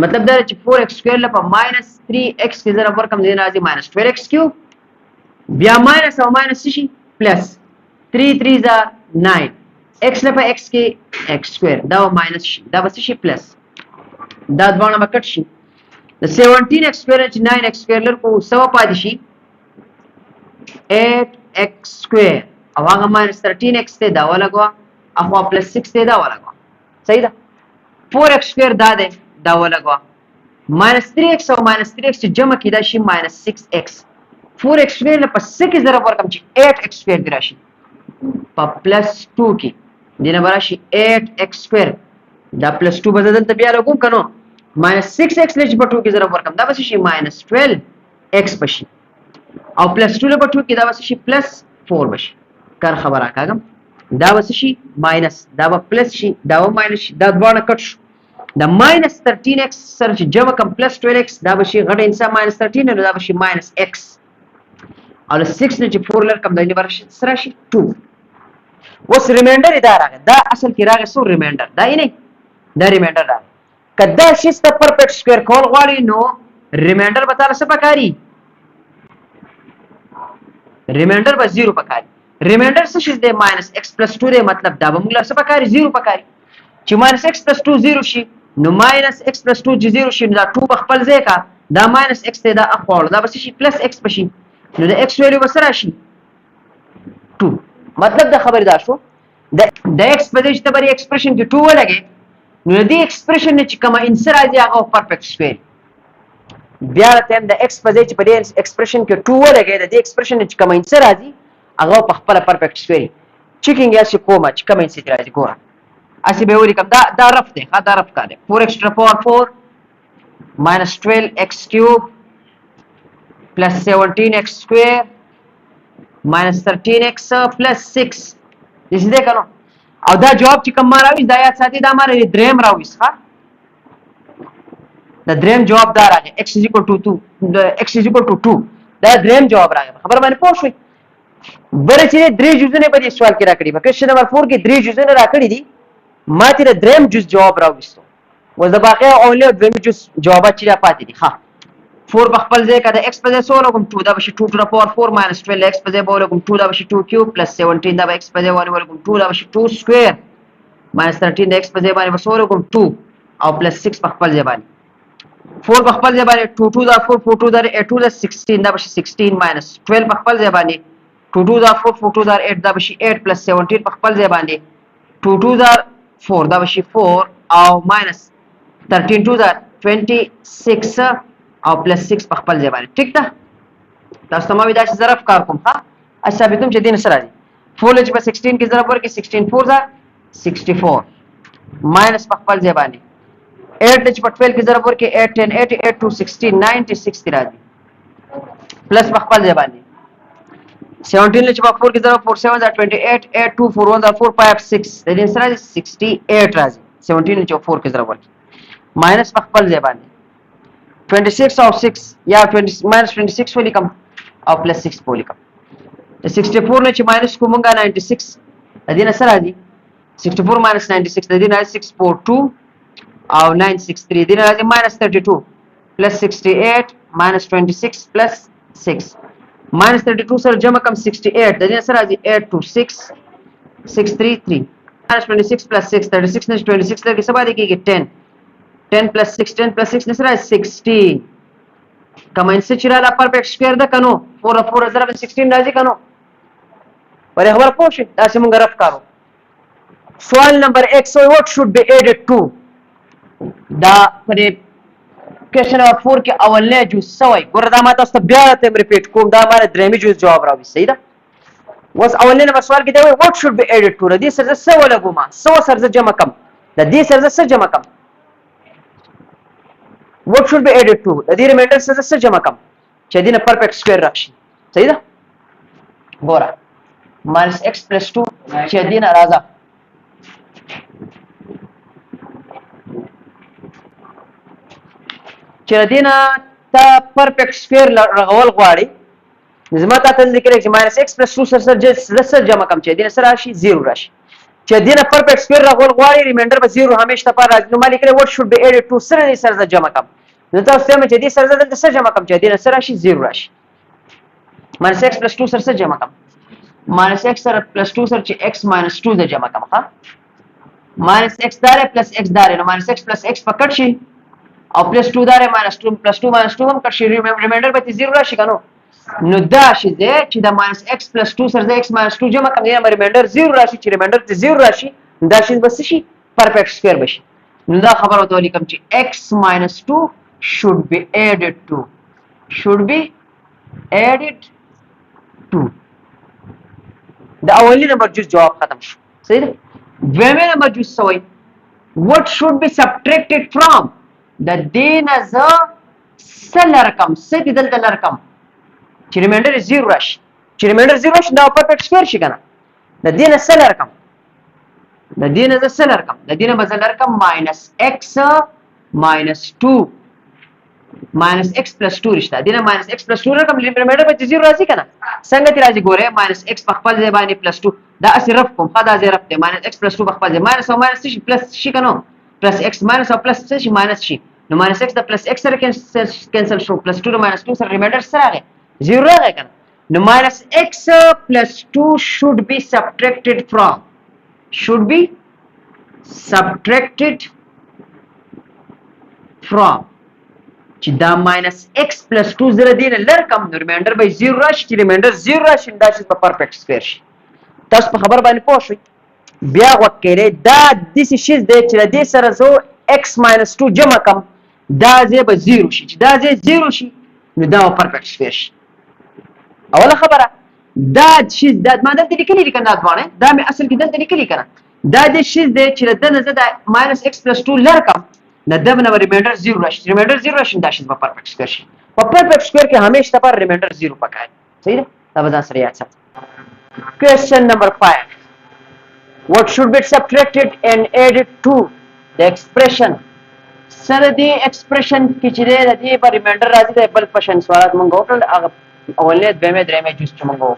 मतलब دا چې 4x square لا په minus 3x کې ضرب ورکم دی راځي minus 12x cube بیا minus او minus شي plus 3 3 دا 9 x لا په x کې x square دا minus شي دا بس شي plus دا دوانه مکټ شي د 17x square چې 9x square لر کو سوا پاتې شي 8x square او هغه minus 13x ته دا ولګوا اخوا plus 6 ته دا ولګوا صحیح ده 4x square دا ده دا ولګوا minus 3x او minus 3x چې جمع کیدا شي minus 6x 4x square له پس کې ضرب ورکم چې 8x square دی راشي په plus 2 کې دینه براشي 8x square دا plus 2 بدل ته بیا لګوم کنو minus 6x لچ په 2 کې ضرب ورکم دا بس شي minus 12x بشي او plus 2 له په 2 کې دا بس شي plus 4 بشي کار خبره کاګم دا بس شي minus دا به plus شي دا به minus شي دا دوانه کټ شو دا minus 13x سره چې جمع کم plus 12x دا به شي غټ انسان minus 13 نو دا به شي minus x او له 6 نه چې 4 لر کم دا نه برشي سره شي 2 اوس ریمایندر دا راغی دا اصل کې راغی سو ریمایندر دا یې نه دا ریمایندر راغی کدا شي ست پرفیکټ سکوير کول غواړي نو ریمایندر به تاسو پکاري ریمایندر به 0 پکاري ریمایندر څه شي د -x + 2 دی مطلب دا به موږ څه پکاري 0 پکاري چې -x + 2 0 شي نو -x + 2 چې 0 شي نو دا 2 په خپل ځای کا دا -x ته دا اخواړو دا به شي +x بشي نو د x ویلیو به سره شي 2 مطلب دا خبر دا شو د x په دې چې تبري ایکسپریشن کې 2 ولګي نو دې ایکسپریشن نه چې کومه انسر راځي هغه پرفیکټ سکوير بیا ته د x په دې چې په دې ایکسپریشن کې 2 ولګي د دې ایکسپریشن نه چې کومه انسر راځي هغه په خپل پرفیکټ سکوير چیکینګ یا چې کومه چې کومه انسر راځي ګوره اسی به ولیکم دا رف دی دا رف کړه 4x to the power 4 minus 12x cube plus 17x square minus 13x plus 6 دې دې کنو او دا جواب چې کوم راوي دا یاد ساتي دا ماره دریم راوي ښه دا دریم جواب دا راغی x = 2 x = 2 دا دریم جواب راغی خبر باندې پوه شئ بل چې درې جزونه په دې سوال کې راکړي په کوېشن نمبر 4 کې درې جزونه راکړي دي ما تیر دریم جز جواب راوستو و د باقي اونلی دریم جز جوابات چې را پاتې دي ها 4 په خپل ځای کې د x په ځای سو لګم 2 دا به 2 to the power 4 minus 12 x په ځای به لګم 2 دا به 2 cube plus 17 دا به x په ځای باندې لګم 2 دا به 2 square minus 13 x په ځای باندې سو لګم 2 او plus 6 په خپل ځای باندې 4 په خپل ځای باندې 2 2 دا 4 4 2 دا 8 2 دا 16 دا به 16 minus 12 په خپل ځای باندې 2 2 دا 4 4 2 دا 8 دا به 8 plus 17 په خپل ځای باندې 2 2 دا 4 دا به 4 او minus 13 2 دا 26 او plus 6 په خپل ځای باندې ټیک ده تاسو ته ما وی دا چې ظرف کار کوم ها اچھا به کوم چې دین سره دي 4 لچ په 16 کې ظرف ورکې 16 4 دا 64 minus په خپل ځای باندې 8 لچ په 12 کې ظرف ورکې 8 10 88 2 16 96 راځي plus په خپل ځای باندې 17 لچ په 4 کې ظرف 4 7 دا 28 8 2 4 1 دا 4 5 6 د دې سره 68 راځي 17 لچ په 4 کې ظرف ورکې minus په خپل ځای باندې 26 او 6 یا 20 minus 26 ولیکم او plus 6 ولیکم د 64 نه چې minus کومګه 96 د دې نه سره راځي 64 minus 96 د دې نه 642 او 963 د دې نه راځي minus 32 plus 68 minus 26 plus 6 minus 32 سره جمع کم 68 د دې نه سره راځي 826 633 minus 26 plus 6 36 نه 26 لګي سبا دي کېږي 10 10 plus 6 10 plus 6 نسره 60 کما انسه چې را لا پرفیکټ سکوير ده کنو 4 4 ضرب 16 راځي کنو پرې خبر پوه شئ دا چې موږ رف کارو سوال نمبر 100 what should be added to دا پرې کوېشن نمبر 4 کې اولنی جز سوی ګوره دا ما تاسو ته بیا ته ریپیټ کوم دا ماره درېمي جز جواب راوي صحیح ده اوس اولنی نمبر سوال کې دا وایي what should be added to د دې سره څه ولګوم څه سره جمع کم د دې سره څه جمع کم what should be added to د دې ریمایندر سره څه جمع کم چې دینه پرفیکټ سکوير راشي صحیح ده ګوره minus x plus 2 چې دینه راځه چې دینه ته پرفیکټ سکوير رغول غواړي زما ته ته لیکل چې minus x plus 2 سره جمع کم چې دینه سره راشي 0 راشي چې دینه پرفیکټ سکوير رغول غواړي ریمایندر به 0 همیشه پر راځي نو ما لیکل what should be added to سره دې سره جمع کم نو تاسو ته چې دې سره دلته سره جمع کم چې دینه سره راشي 0 راشي minus x plus 2 سره جمع کم minus x سره plus 2 سره چې x minus 2 د جمع کم ها minus x داره plus x داره نو minus x plus x پکړ شي او plus 2 داره minus 2 plus 2 minus 2 هم کړ شي ریمایندر به 0 راشي کنو نو دا شي چې دا minus x plus 2 سره x minus 2 جمع کم دی ریمایندر 0 راشي چې ریمایندر ته 0 راشي دا شي بس شي پرفیکټ سکوير بشي نو دا خبره ته لیکم چې x minus 2 should be added to دا اولی نمبر جز جواب ختم شو صحیح ده دویمه نمبر جز سوی what should be subtracted from د دین از سلرکم ست دلته لرکم چې ریمایندر 0 راشي چې ریمایندر 0 راشي دا پرفیکټ سکوير شي کنه د دین سلرکم د دین از سلرکم د دین به سلرکم minus x minus 2 minus x plus 2 رشتہ دینه minus x plus 2 رقم ریمایندر به 0 راځي کنه څنګه تی راځي ګوره minus x په خپل ځای باندې plus 2 دا اسی رف کوم خدا ځای رف ته minus x plus 2 په خپل ځای minus او minus شي plus شي کنه plus x minus او plus شي minus شي نو minus x د plus x سره کینسل شو plus 2 minus 2 سره ریمایندر سره راغی 0 راغی کنه نو minus x plus 2 should be subtracted from چې دا minus x plus 2 زره دینه لرکم نو ریمایندر به 0 راشي چې ریمایندر 0 راشي دا شي په پرفیکټ سکوير شي تاسو په خبر باندې پوه شئ بیا وکړئ دا د شي د چې د سره زو x minus 2 جمع کم دا زه به 0 شي چې دا زه 0 شي نو دا پرفیکټ سکوير شي اوله خبره دا شي د ماده د لیکلي کنه ځوانه دا مې اصل کې دلته لیکلي کنه دا د شي د چې د نه زه د minus x plus 2 لرکم نه دبنه ریمایندر 0 راشي ریمایندر 0 راشي دا شي په پرفیکټ سکوير شي په پرفیکټ سکوير کې همیشه پر ریمایندر 0 پکای صحیح ده دا به ځان سره یاد ساتئ question number 5 what should be subtracted and added to the expression سره دی expression کې چې د دې پر ریمایندر راځي د بل پشن سوالات مونږ وکړل هغه اولنې دویمه درېمه جوړ چې مونږ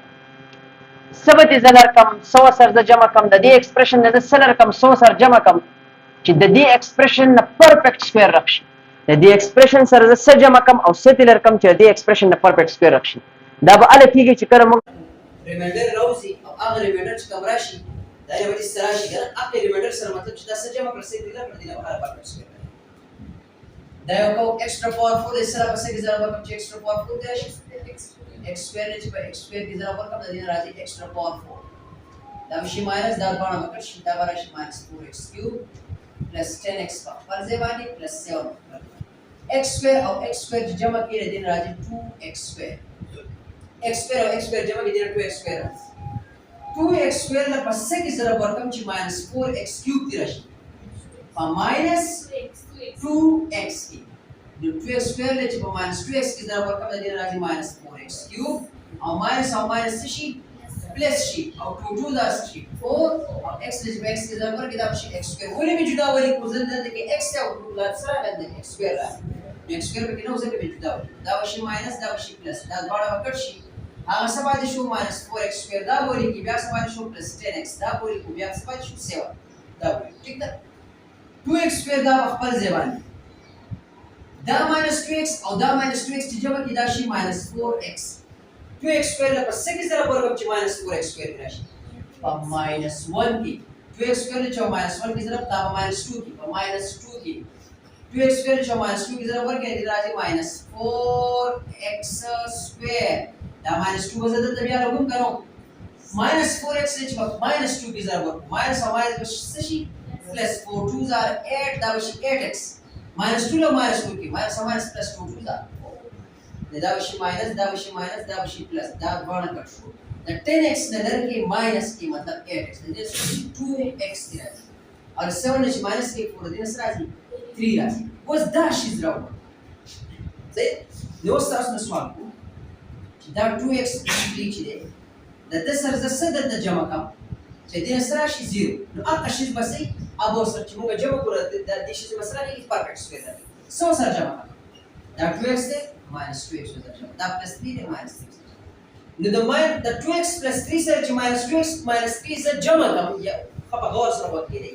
سبت زلر کم 100 سره جمع کم د دې expression د سلر کم 100 سره جمع کم چې د دې ایکسپریشن نه پرفیکټ سکوير راشي د دې ایکسپریشن سره څه جمع کم او څه تل رقم چې د دې ایکسپریشن نه پرفیکټ سکوير راشي دا به ال کېږي چې کله موږ ریمایندر راوځي او هغه ریمایندر چې کوم راشي دا یو دې سره راشي کنه هغه ریمایندر سره مطلب چې دا څه جمع کړئ څه تل پر دې نه پرفیکټ سکوير دا یو کو ایکسترا پاور 4 سره په څه کې ضرب کوم چې ایکسترا پاور 4 دی شي x square چې په x square کې ضرب ورکړم د دې راځي ایکسترا پاور 4 دا شي ماینس دا باندې مکر شي دا راشي ماینس 4x cube plus 10x پر ځای باندې plus 7 x square او x square جمع کړئ د دې راځي 2x square x square او x square جمع کړئ د 2x square 2x square له پسې کې ضرب ورکړم چې ماینس 4x cube دی راشي په ماینس 2x کې د 2x square له چې په ماینس 2x کې ضرب ورکړم د دې راځي ماینس 4x cube او ماینس شي प्लस شي او 2 دا شي 4 او x لږ x کې ضرب ورکړي دا شي x square ولې می جدا ولې کوزل دلته کې x او 2 لا سره باندې x square راځي x square به نو ځکه به جدا دا شي ماینس دا شي پلس دا دواړه وکړ شي هغه څه باندې شو ماینس 4x square دا ولې کې بیا څه باندې شو پلس 10x دا ولې کې بیا څه باندې شو 7 دا ولې ٹھیک ده 2x square دا خپل ځای باندې دا minus 2x او دا minus 2x چې جمع کې دا شي minus 4x 2x square له پسې کې سره ورکړم چې minus 4x square راشي په minus 1 کې 2x square چې minus 1 کې سره دا minus 2 کې په minus 2 کې 2x square چې minus 2 کې سره ورکړي دا راځي minus 4x square دا minus 2 به زده بیا لګوم کړو minus 4x چې په minus 2 کې سره ورکړو minus او minus به شي plus 4 2s are 8 دا به شي 8x minus 2 له minus 2 کې minus او minus plus 2 2s are دا به شي minus دا به شي minus دا به شي plus دا باندې کټ شو دا 10x نه لري minus کې مطلب 8x دا 2x دی راځي او 7 چې minus کې 4 دې سره راځي 3 راځي اوس دا شي زراو صحیح نو اوس تاسو نه سوال کوم چې دا 2x plus 3 چې دی د دې سره زه څه درته جمع کوم چې دې سره شي 0 نو هغه شی به سي ابو سره چې موږ جمع کړو د دې شی مسله نه پرفیکټ سکوير دی څو سره جمع کوم دا 2x دی minus 2x سره جمع دا plus 3 دی minus 3 نو د 2x plus 3 سره چې minus 2x minus 3 سره جمع کوم یا خپل غور سره وکړي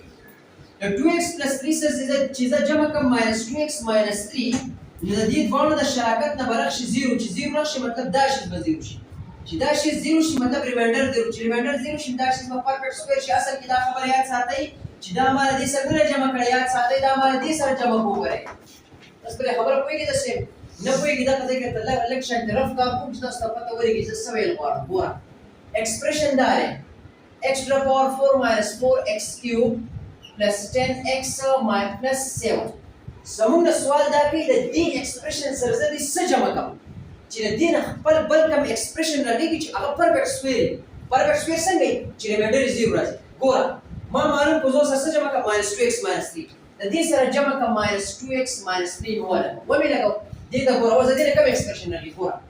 د 2x plus 3 سره چې زه جمع کوم minus 2x minus 3 نو د دې دوه د شراکت نه برخ شي 0 چې 0 راشي مطلب دا شی به 0 شي چې دا شی 0 شي مطلب ریمایندر 0 چې ریمایندر 0 شي دا شی په پرفیکټ سکوير شي اصل کې دا خبره یاد ساتئ چې دا مال دې سره نه جمع کړی یاد ساتئ دا مال دې سره جمع کوی بس په خبره کوي دا سیم نه کوي دا څه کې ته الکشن طرف کا کوم چې تاسو پته وريږي چې څه ویل غواړم ګوره ایکسپریشن دا دی x to the power 4 minus 4x cube plus 10x plus 7 زموږ سوال دا کوي د دې ایکسپریشن سره زه دې څه جمع کوم چې د دې نه خپل بل کوم ایکسپریشن راځي چې هغه پرفیکټ سکوير څنګه چې ریمایندر 0 راځي ګوره ما معلوم کو زه څه جمع کوم minus 2x minus 3 د دې سره جمع کوم minus 2x minus 3 ولا و مې لګاو دې دا ګوره اوس دې کوم ایکسپریشن راځي ګوره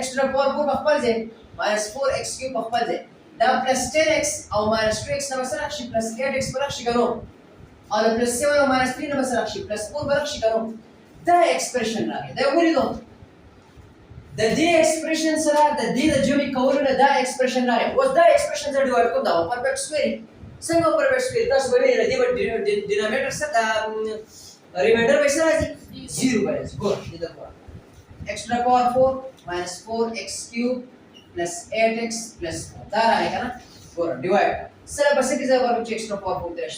x to the power 4 په خپل ځای minus 4x cube په خپل ځای دا plus 10x او minus 2x سره سره شي plus 8x پر شي ګرو او د plus 7 او minus 3 نه سره شي plus 4 پر شي ګرو دا ایکسپریشن راځي دا ولیدو د دې ایکسپریشن سره د دې د جمع کولو نه دا ایکسپریشن راځي اوس دا ایکسپریشن زه ډیوایډ کوم دا پرفیکټ سکوير څنګه پرفیکټ سکوير تاسو به ویل دی ډینامینیټر سره ریمایندر به سره راځي 0 به راځي ګور دې دا x to the power 4 minus 4x cube plus 8x plus 4 دا راځي کنه ګور ډیوایډ سره بس کې ځای ورته x to the power 4 درش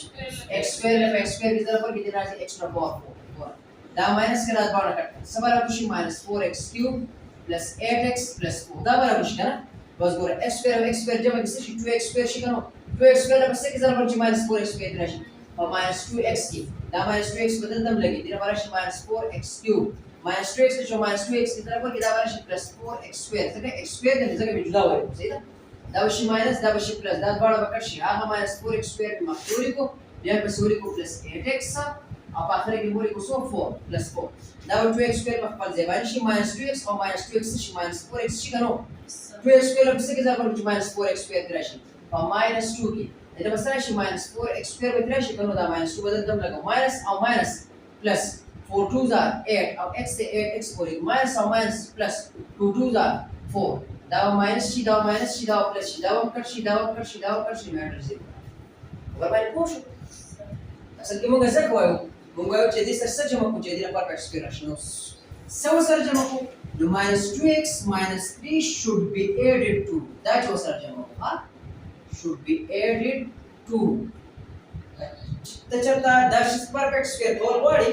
x square له x square کې ځای پر کې راځي x to the power 4 ګور دا ماینس کې راځي باندې کټ سبا راځي minus 4x cube plus 8x plus 4 دا برابر شي کنه بس ګور x square او x square جمع کې شي 2x square شي کنه 2x square له بس کې ځای ورته minus 4x square درش او minus 2x cube دا minus 2x بدل دم لګي دا برابر شي minus 4x cube minus 2x जो minus 2x की तरफ की दावर शि plus 4x square ځکه x square د ځکه جدا وایي صحیح ده دا وشي minus دا وشي plus دا دواړه وکړ شي هغه minus 4x square په مخوري کو بیا په سوري کو plus 8x او په اخر کې موري کو سو 4 plus 4 دا 2x square په خپل ځای باندې شي minus 2x او minus 2x شي minus 4x شي کنو 2x square په څه کې ځای باندې minus 4x square راشي او minus 2 کې دا به سره شي minus 4x square به راشي کنو دا minus 2 بدل دم لګو minus او minus plus 4 2s are 8 او x से 8x पूरी minus or minus plus 2 2s are 4 دا minus شي دا minus شي دا plus شي دا کټ شي دا کټ شي دا کټ شي ماټر زی ورباندې پوښ اصل کې موږ څه کوو موږ یو چې دې سره جمع کوو چې دې لپاره پټ سکوير راشي نو سره جمع کوو the minus 2x minus 3 should be added to دا چې سره جمع کوو ها should be added to ته چرته دا شي پرفیکټ سکوير کول غواړي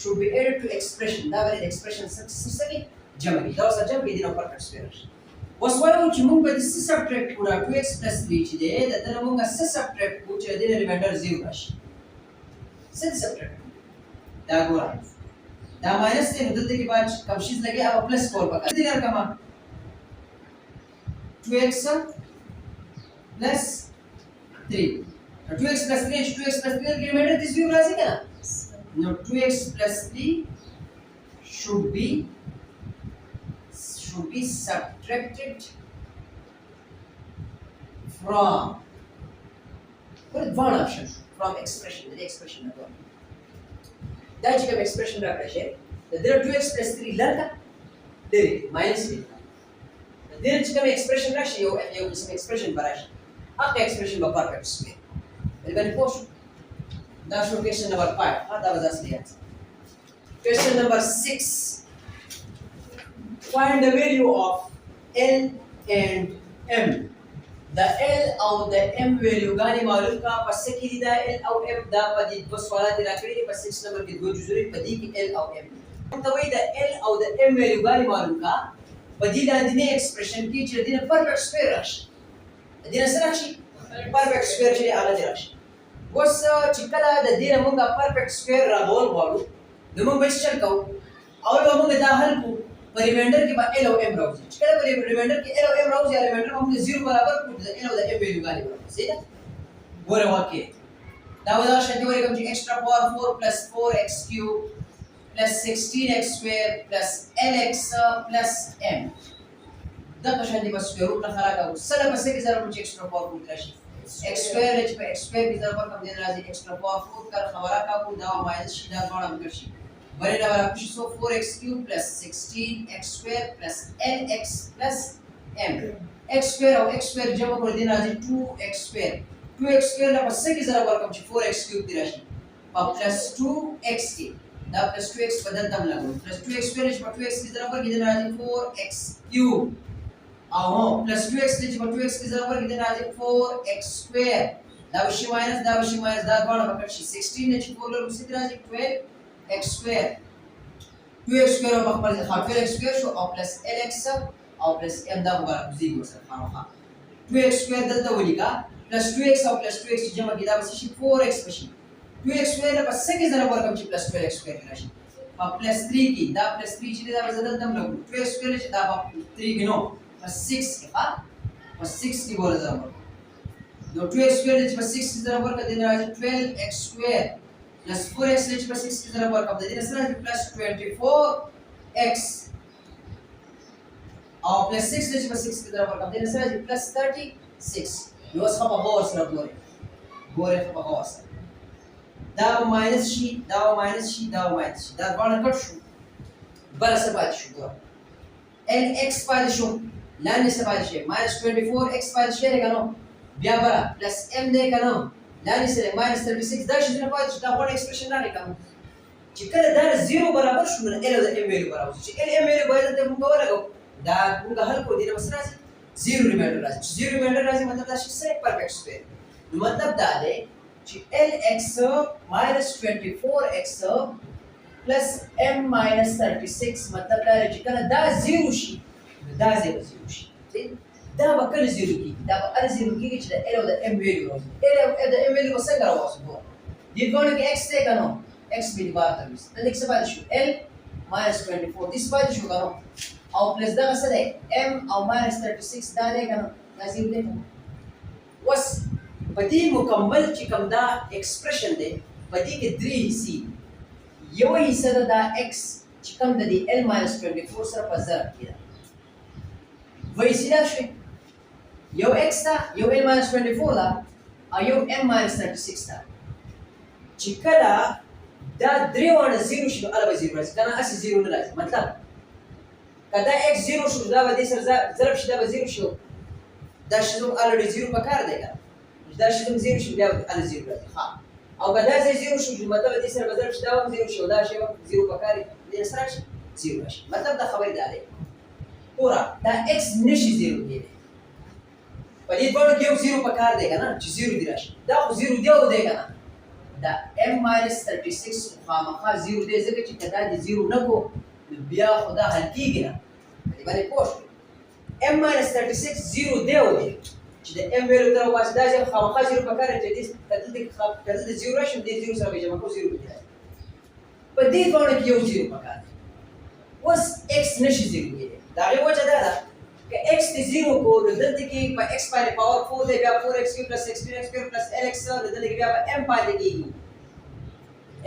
should be added to expression دا ولې expression څه جمع دي دا سره جمع دي نو پرفیکټ سکوير اوس وایو چې موږ به د سبټریکټ کړو 2x 3 چې دی دا تر موږ سبټریکټ کوو چې د ریمایندر 0 راشي څه سبټریکټ دا ګورئ دا ماینس دی نو دلته کې بعد کم شي لګي او پلس کول پکاره دي رقم 2x 3 2x 3 2x 3 کې ریمایندر 0 راځي کنه now 2x plus 3 should be subtracted from what is one option from expression the expression number that you can expression rakha hai there are 2x plus 3 larka there minus 3 there you can expression rakha you some expression barash after expression ba perfect square very post that's question number 5 that was asli answer question number 6 find the value of L and M the L او the M value غاني معلوم کا پس کې دي دا L او M دا په دې په سوالات راکړي په 6 نمبر کې دوه جزوري په دې کې L او M ته وایي دا L او the M value غاني معلوم کا په دې باندې ایکسپریشن کې چې دې پرفیکټ سکوير راشي دې سره شي پرفیکټ سکوير چې هغه راشي اوس چې کله د دې موږ پرفیکټ سکوير راغول غواړو نو موږ به څه کوو او موږ دا حل کوو په ریمایندر کې به L او M راوځي چې کله په ریمایندر کې L او M راوځي ریمایندر موږ 0 برابر کوو د L او د M ویلیو غالي برابر صحیح ده ګوره واقع دا ودا شته ورې کوم چې x to the power 4 plus 4x cube plus 16x square plus lx plus m دغه شان دي بس سکوير روټ نه خرا کوو سره په څه کې ضرب چې ایکس پاور 4 راشي x square چې په x square کې ضرب کوم دین راځي x پاور 4 کر خبره کوو دا ماینس شي دا ډول موږ شي بلې دا راځي سو 4x cube plus 16x square plus lx plus m x square او x square جمع کول دین راځي 2x square 2x square له پس کې ضرب کوم چې 4x cube دی راشي په plus 2x کې دا plus 2x بدل تم لګو plus 2x square چې په 2x کې ضرب کوي دین راځي 4x cube او plus 2x چې په 2x کې ضرب کوي دین راځي 4x square دا وشي ماینس دا دواړه پکړ شي 16 چې 4 له روسي راځي 12x square 2x square او خپل 12x square شو او plus lx او plus m دا وګورئ زیرو سره خامخا 2x square دلته ولیکا plus 2x او plus 2x چې جمع کړه دا شي 4x بشي 2x square له پس کې ضرب ورکوم چې plus 12x square راشي او plus 3 کې دا plus 3 چې دا بدل تم لګو 2x square چې دا 3 کې نو plus 6 کې plus 6 کې ورته ضرب نو 2x square چې plus 6 کې ضرب ورکړه د راځي 12x square plus 4x چې plus 6 کې ضرب ورکړه د سره plus 24x او plus 6 چې plus 6 کې ضرب ورکړه د سره plus 36 نو اوس په هو سره ګوره په هو سره دا ماینس شي دا باندې کټ شو بل څه پاتې شو ګوره lx پاتې شو لاندې څه پاتې شي -24x پاتې شي کنه بیا بل پلس m دې کنه لاندې سره -36 دا شي نه پاتې شو دا په ایکسپریشن نه لیکم چې کله دا 0 برابر شو نو l د m ویلو برابر شي l m ویلو باید ته موږ ولګو دا موږ حل کو دي نو سره 0 ریمایندر راځي مطلب دا شي سره پرفیکټ سکوير نو مطلب دا دی چې lx -24x plus m -36 مطلب دا چې کله دا 0 شي دا 0 شي دا به کله 0 کیږي دا به ال 0 کیږي چې د l او د m ویلو راځي l او د m ویلو څنګه راوځي دې کومه کې x ته کنو x به دی بار ته وس د x پاتې شو l -24 دې پاتې شو کنو او پلس دا څه دی m او -36 دا دی کنو دا 0 دی وس په دې مکمل چې کوم دا ایکسپریشن دی په دې کې درې حصے یو حصہ دا x چې کوم د l -24 سره په ضرب کې ده وایي سیده شوي یو x دا یو l -24 دا او یو m -36 دا چې کله دا درې وانه 0 شي نو ال به 0 راځي کنه اسی 0 نه راځي مطلب کله x 0 شو دا به دې سره ضرب شي دا به 0 شو دا شی نو الریډي 0 په کار دی کنه دا شی نو 0 شو بیا ال 0 راځي ها او کدا چې 0 شو مطلب دې سره بدل شي دا 0 شو دا شی 0 په کار دې سره شي 0 شي مطلب دا خبر دی پورا دا x نشي 0 کېږي په دې ډول کې یو 0 په کار دی کنه چې 0 دی راشي دا خو 0 دی او دی کنه دا m -36 خامخا 0 دی ځکه چې کدا دې 0 نه کو بیا خدا حل کېږي نه دې باندې پوښت m -36 0 دی او دی چې د m ویلو تر واسه دا چې خامخا 0 په کار چې دې کله دې 0 راشي دې 0 سره جمع کو 0 دی په دې ډول کې یو 0 په کار اوس x نشي 0 کېږي دا یو وجه ده چې x ته 0 کو دلته کې په x باندې پاور 4 دی بیا 4x + 16x + lx دلته کې بیا m پاتې کېږي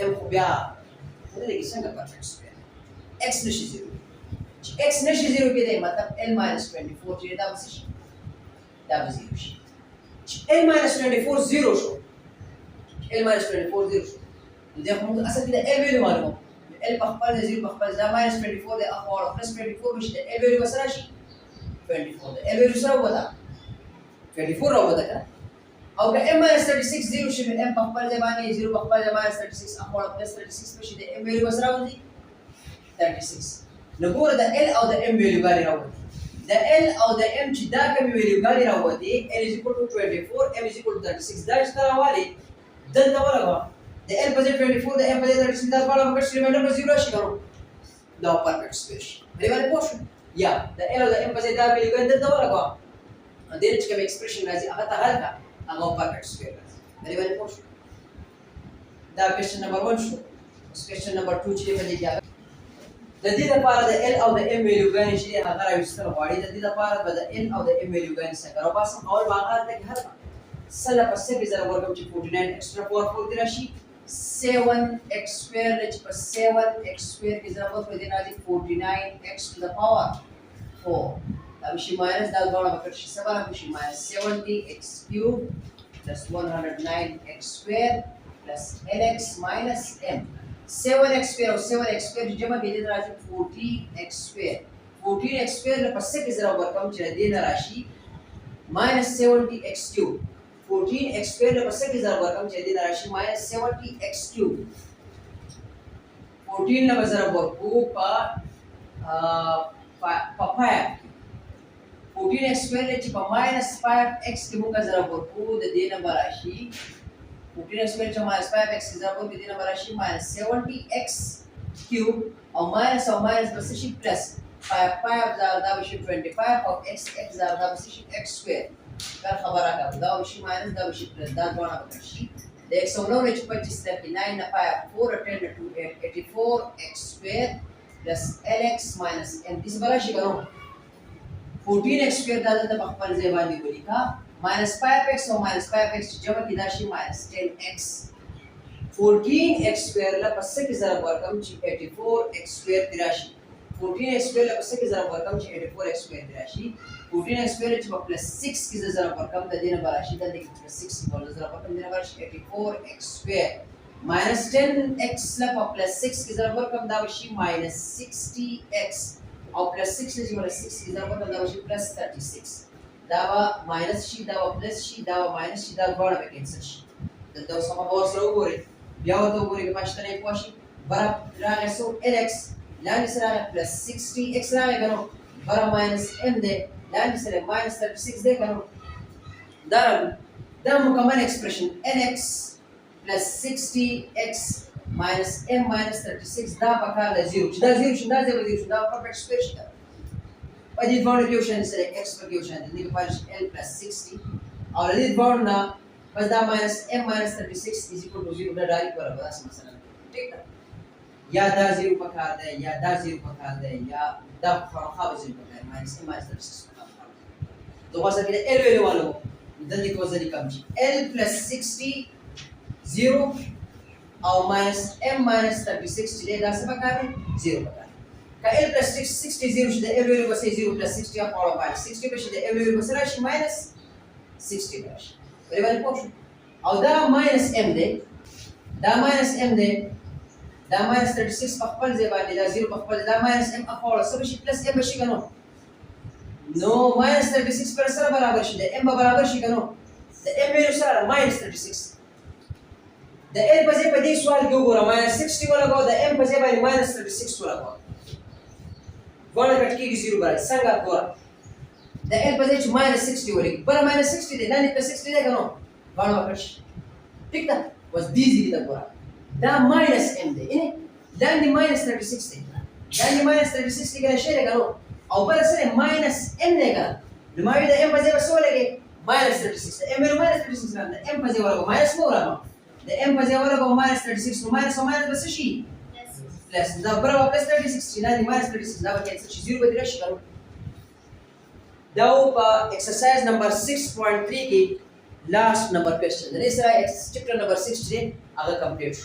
m خو بیا دلته کې څنګه پرفیکټ سکوير x نشي 0 چې x نشي 0 کېدی مطلب l -24 چې دا وسه شي دا به 0 شي چې l -24 0 شو l -24 0 شو دا کوم اصل کې د l ویلو معلومه l په خپل 0 په خپل دا -24 د اخوال +24 بشي l ویلو سره شي 24 د l ویلو سره ودا 24 راودا او که m -36 0 شي m په خپل ځبانه 0 په خپل ځبانه -36 اخوال +36 بشي د m ویلو سره ودی 36 نو ګوره د l او د m ویلو غالي راوړي د l او د m چې دا کوم ویلو غالي راوړي l = 24 m = 36 دا څه راوړي دلته ورغوا د l په ځای 24 د m په ځای 36 دا په اړه ریمایندر په 0 شي کنه دا پرفیکټ سکوير شي دی باندې پوښتنه یا د l او د m په ځای دا ویلو غالي دلته ورغوا د دې چې کوم ایکسپریشن راځي هغه ته حل کا هغه پرفیکټ سکوير راځي دی باندې پوښتنه دا کوېسچن نمبر 1 شو کوېسچن نمبر 2 چې په دې کې د دې لپاره د l او د m ویلوګانې چې هغه راوستل غواړي د دې لپاره به د l او د m ویلوګانې څنګه راوباسم اول باغات ته هر سله په څه به زره ورکوم چې 49 ایکسترا پاور 4 دی راشي 7x square چې په 7x square کې ضرب په دې راځي 49x to the power 4 دا به شي ماینس دا دواړه به کټ شي څه به شي ماینس 70x cube plus 109x square plus nx minus m 7x square او 7x square جمع به دې راځي 14x square 14x square له پسې کې ضرب ورکوم چې دې نه راشي minus 70x cube 14x square له پسې کې ضرب ورکوم چې دې نه راشي minus 70x cube 14 له ضرب ورکو په 14x square چې په minus 5x کې موږ ضرب ورکو د دې نه راشي 14x square چې minus 5x کې ضرب ورکو د دې نه راشي minus 70x cube او minus بس شي plus 5 دا به شي 25 او x دا به شي x square دا خبره ده دا به شي minus دا به شي plus دا دواړه به شي د x نو چې 29 نه 5 4 10 to 84x square plus lx minus m دې څه شي ګورو 14x square دا د خپل ځای باندې ولیکا minus 5x او minus 5x جمع کې دا شي minus 10x 14x square له پسې کې ضرب ورکوم چې 84x square دی راشي 14x square له پسې کې ضرب ورکوم چې 84x square دی راشي 14x square چې په plus 6 کې ضرب ورکوم د دې نه راشي د دې plus 6 کې ضرب ورکوم د دې نه راشي 84x square minus 10x له په plus 6 کې ضرب ورکوم دا شي minus 60x او plus 6 چې ول 6 کې ضرب ورکوم دا شي plus 36 دا minus شي دا plus شي دا minus شي دا دواړه به کینسل شي دا سم به سره وګورئ بیا ورته وګورئ چې پښتنه یې پوښي برابر راغی سو lx لاندې سره plus 60x راغی کنو برابر minus m ده لاندې سره minus 36 ده کنو دا مکمل ایکسپریشن nx plus 60x minus m minus 36 دا پکار ده 0 چې دا 0 شي دا 0 شي دا پرفیکټ سکوير شي په دې باندې کې شان سره x په کې شان دي په l plus 60 او دې باندې بس دا minus m minus 36 is equal to 0 دا ډایرکټ برابر ده مثلا ٹھیک ده یا دا 0 پکار ده یا دا 0 پکار ده یا دا خامخا 0 پکار minus m minus 36 دوه څه کې l ویلو والو د دې کو ځلې کم شي l plus 60 0 او minus m minus 36 چې دا څه پکار ده 0 پکار کا l plus 60 0 چې د l ویلو بس 0 plus 60 او minus 60 به چې د l ویلو بس راشي minus 60 راشي ولې باندې پوښتنه او دا minus m ده دا minus m ده دا minus 36 په خپل ځای باندې دا 0 په خپل دا minus m اخوړه څه شي plus m شي کنو نو minus 36 پر سره برابر شي د m برابر شي کنو د m ویلو سره minus 36 د l په ځای په دې سوال کې وګوره minus 60 ولګاو د m په ځای باندې minus 36 ولګاو ګوره کټ کېږي 0 باندې څنګه ګوره د l په ځای چې minus 60 ولګي بل minus 60 دی لاندې plus 60 دی کنو ګوره وکړ ټیک ده was busy دا ګوره دا minus m دی یعنی لاندې minus 36 دی لاندې minus 36 دی کنه شی دی کنو او بل سره minus m دی کنه نو ما وی د m په ځای وسو لګي minus 36 m نو minus 36 نه د m په ځای ورغو minus مو ورغو د m په ځای ورغو minus 36 نو minus او minus بس شي plus دا برابر plus 36 چې لاندې minus 36 دا به کېڅ شي 0 به راشي کنو دا په exercise number 6.3 کې last number question. This is chapter number 6 today. Aga complete.